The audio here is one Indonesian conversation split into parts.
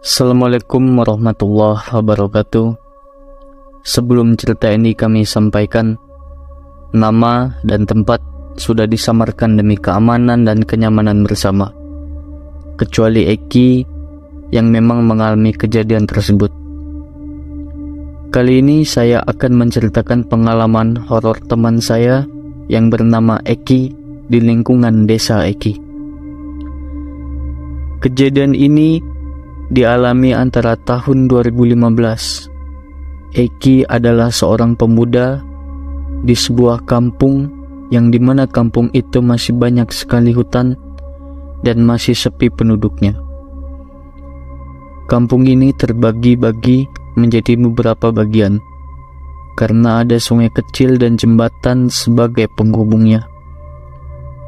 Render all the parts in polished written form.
Assalamualaikum warahmatullahi wabarakatuh. Sebelum cerita ini kami sampaikan, nama dan tempat sudah disamarkan demi keamanan dan kenyamanan bersama, kecuali Eki yang memang mengalami kejadian tersebut. Kali ini saya akan menceritakan pengalaman horor teman saya yang bernama Eki di lingkungan desa Eki. Kejadian ini dialami antara tahun 2015. Eki adalah seorang pemuda di sebuah kampung yang dimana kampung itu masih banyak sekali hutan dan masih sepi penduduknya. Kampung ini terbagi-bagi menjadi beberapa bagian karena ada sungai kecil dan jembatan sebagai penghubungnya.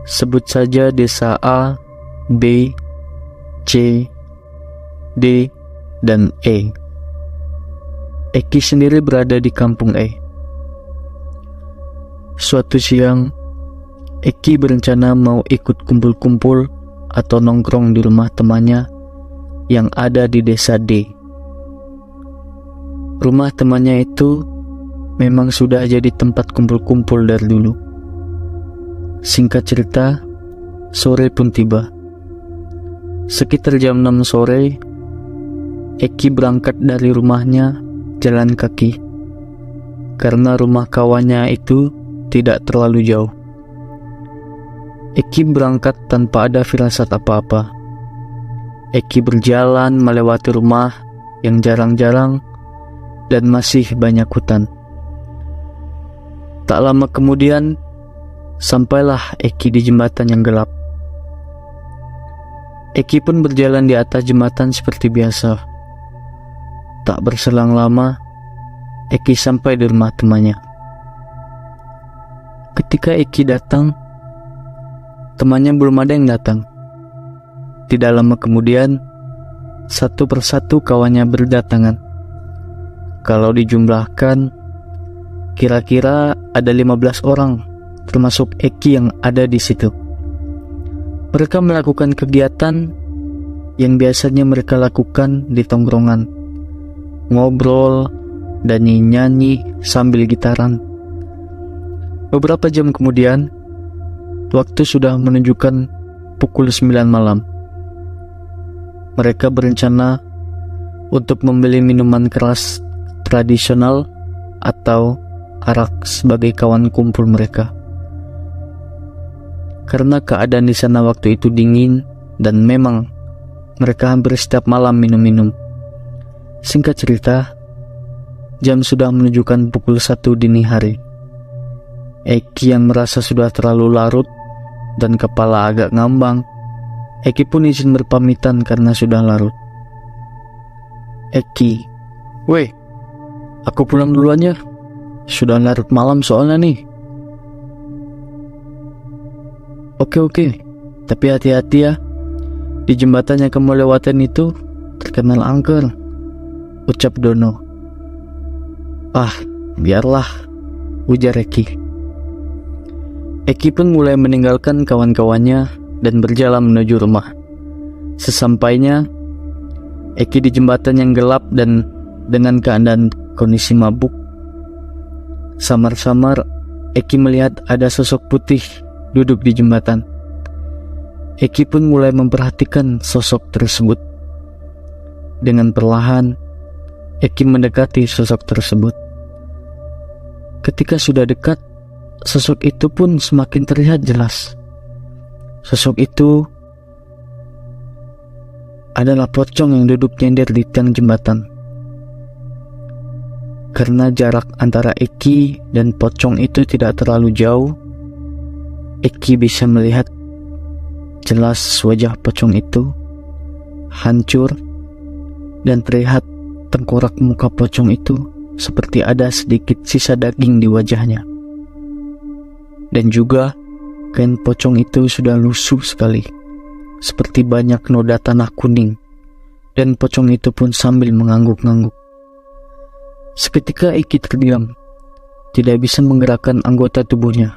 Sebut saja desa A, B, C, D, dan E. Eki sendiri berada di kampung E. Suatu siang, Eki berencana mau ikut kumpul-kumpul atau nongkrong di rumah temannya yang ada di desa D. Rumah temannya itu memang sudah jadi tempat kumpul-kumpul dari dulu. Singkat cerita, sore pun tiba. Sekitar jam 6 sore, Eki berangkat dari rumahnya jalan kaki karena rumah kawannya itu tidak terlalu jauh. Eki berangkat tanpa ada firasat apa-apa. Eki berjalan melewati rumah yang jarang-jarang dan masih banyak hutan. Tak lama kemudian, sampailah Eki di jembatan yang gelap. Eki pun berjalan di atas jembatan seperti biasa. Tak berselang lama, Eki sampai di rumah temannya. Ketika Eki datang, temannya belum ada yang datang. Tidak lama kemudian, satu persatu kawannya berdatangan. Kalau dijumlahkan, kira-kira ada 15 orang, termasuk Eki yang ada di situ. Mereka melakukan kegiatan yang biasanya mereka lakukan di tongkrongan, ngobrol dan nyanyi sambil gitaran. Beberapa jam kemudian, waktu sudah menunjukkan pukul 9 malam. Mereka berencana untuk membeli minuman keras tradisional atau arak sebagai kawan kumpul mereka. Karena keadaan di sana waktu itu dingin dan memang mereka hampir setiap malam minum-minum. Singkat cerita, jam sudah menunjukkan pukul 1 dini hari. Eki yang merasa sudah terlalu larut dan kepala agak ngambang, Eki pun izin berpamitan karena sudah larut. Eki, "Weh, aku pulang duluan ya. Sudah larut malam soalnya nih." Oke, tapi hati-hati ya. Di jembatan yang kamu lewatin itu terkenal angker," ucap Dono. "Ah, biarlah," ujar Eki. Eki pun mulai meninggalkan kawan-kawannya dan berjalan menuju rumah. Sesampainya, Eki di jembatan yang gelap dan dengan keadaan kondisi mabuk, samar-samar Eki melihat ada sosok putih duduk di jembatan. Eki pun mulai memperhatikan sosok tersebut. Dengan perlahan, Eki mendekati sosok tersebut. Ketika sudah dekat, sosok itu pun semakin terlihat jelas. Sosok itu adalah pocong yang duduk nyender di tiang jembatan. Karena jarak antara Eki dan pocong itu tidak terlalu jauh, Eki bisa melihat jelas wajah pocong itu hancur dan terlihat tengkorak muka pocong itu seperti ada sedikit sisa daging di wajahnya. Dan juga kain pocong itu sudah lusuh sekali, seperti banyak noda tanah kuning, dan pocong itu pun sambil mengangguk-ngangguk. Seketika Eki terdiam, tidak bisa menggerakkan anggota tubuhnya.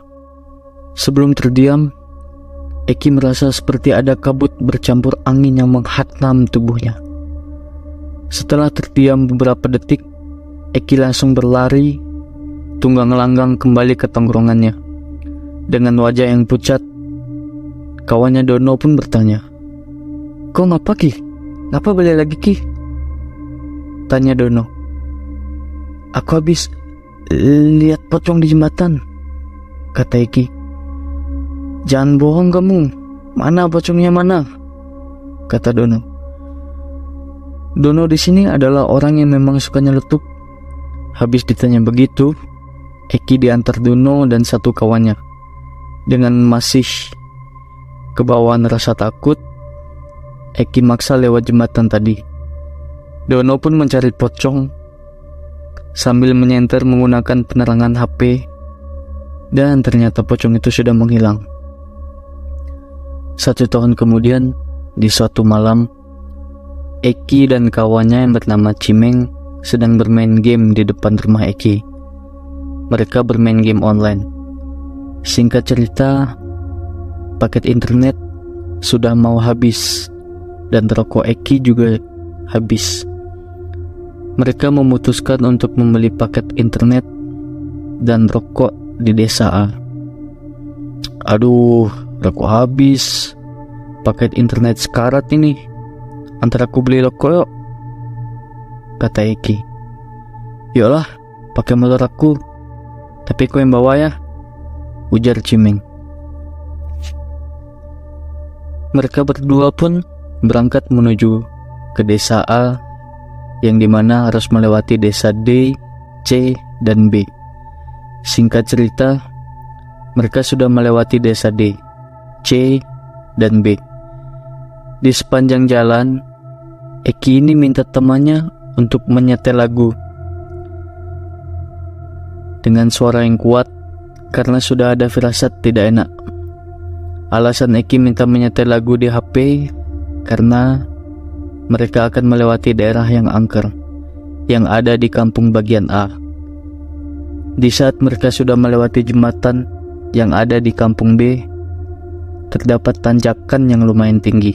Sebelum terdiam, Eki merasa seperti ada kabut bercampur angin yang menghantam tubuhnya. Setelah terdiam beberapa detik, Eki langsung berlari, tunggang langgang kembali ke tongkrongannya. Dengan wajah yang pucat, kawannya Dono pun bertanya, "Kau ngapa Ki? Ngapa balik lagi Ki?" Tanya Dono. "Aku habis lihat pocong di jembatan," kata Eki. "Jangan bohong kamu, mana pocongnya mana?" kata Dono. Dono di sini adalah orang yang memang suka nyeletuk. Habis ditanya begitu, Eki diantar Dono dan satu kawannya. Dengan masih kebawaan rasa takut, Eki maksa lewat jembatan tadi. Dono pun mencari pocong sambil menyenter menggunakan penerangan HP, dan ternyata pocong itu sudah menghilang. 1 tahun kemudian, di suatu malam, Eki dan kawannya yang bernama Cimeng sedang bermain game di depan rumah Eki. Mereka bermain game online. Singkat cerita, paket internet sudah mau habis dan rokok Eki juga habis. Mereka memutuskan untuk membeli paket internet dan rokok di desa A. "Aduh, rokok habis, paket internet sekarat ini. Antara aku beli rokok yuk," kata Eki. "Yolah, pakai motor aku, tapi kau yang bawa ya," ujar Cimeng. Mereka berdua pun berangkat menuju ke desa A, yang dimana harus melewati desa D, C, dan B. Singkat cerita, mereka sudah melewati desa D, C, dan B. Di sepanjang jalan, Eki ini minta temannya untuk menyetel lagu dengan suara yang kuat karena sudah ada firasat tidak enak. Alasan Eki minta menyetel lagu di HP karena mereka akan melewati daerah yang angker yang ada di kampung bagian A. Di saat mereka sudah melewati jembatan yang ada di kampung B, terdapat tanjakan yang lumayan tinggi.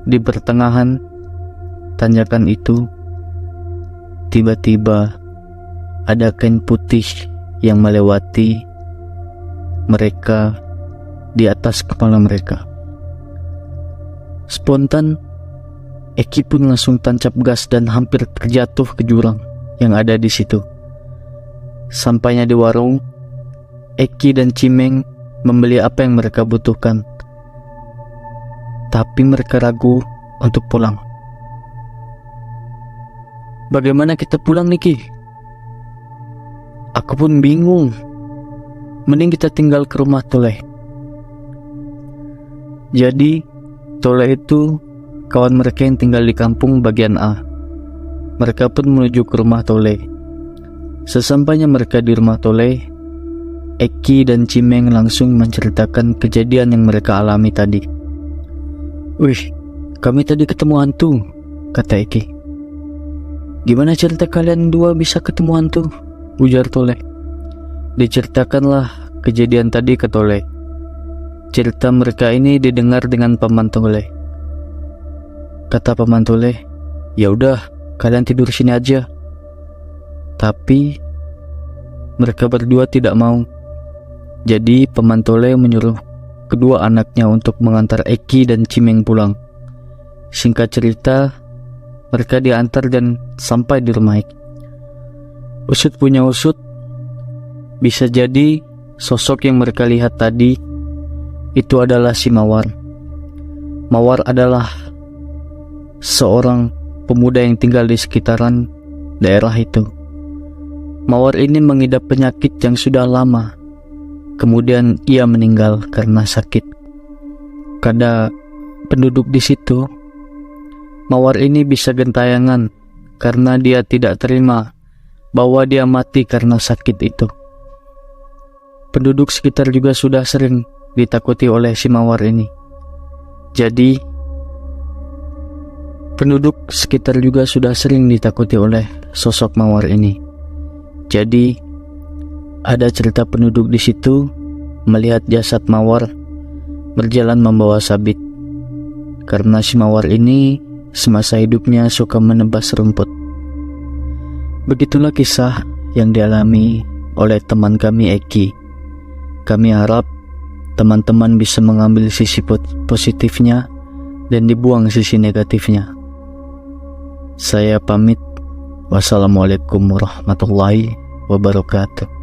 Di pertengahan tanjakan itu, tiba-tiba ada kain putih yang melewati mereka di atas kepala mereka. Spontan, Eki pun langsung tancap gas dan hampir terjatuh ke jurang yang ada di situ. Sampainya di warung, Eki dan Cimeng membeli apa yang mereka butuhkan. Tapi mereka ragu untuk pulang. "Bagaimana kita pulang nih Ki?" "Aku pun bingung. Mending kita tinggal ke rumah Toleh." Jadi Toleh itu kawan mereka yang tinggal di kampung bagian A. Mereka pun menuju ke rumah Toleh. Sesampainya mereka di rumah Toleh, Eki dan Cimeng langsung menceritakan kejadian yang mereka alami tadi. "Wih, kami tadi ketemu hantu," kata Eki. "Gimana cerita kalian dua bisa ketemu hantu?" ujar Toleh. Diceritakanlah kejadian tadi ke Toleh. Cerita mereka ini didengar dengan paman Toleh. Kata paman Toleh, "Ya udah, kalian tidur sini aja." Tapi mereka berdua tidak mau. Jadi paman Toleh menyuruh kedua anaknya untuk mengantar Eki dan Cimeng pulang. Singkat cerita, mereka diantar dan sampai di rumah Eki. Usut punya usut, bisa jadi sosok yang mereka lihat tadi itu adalah si Mawar. Mawar adalah seorang pemuda yang tinggal di sekitaran daerah itu. Mawar ini mengidap penyakit yang sudah lama. Kemudian ia meninggal karena sakit. Kada penduduk di situ, Mawar ini bisa gentayangan karena dia tidak terima bahwa dia mati karena sakit itu. Penduduk sekitar juga sudah sering ditakuti oleh si Mawar ini. Jadi, penduduk sekitar juga sudah sering ditakuti oleh sosok Mawar ini. Jadi, ada cerita penduduk di situ melihat jasad Mawar berjalan membawa sabit. Karena si Mawar ini semasa hidupnya suka menebas rumput. Begitulah kisah yang dialami oleh teman kami Eki. Kami harap teman-teman bisa mengambil sisi positifnya dan dibuang sisi negatifnya. Saya pamit. Wassalamualaikum warahmatullahi wabarakatuh.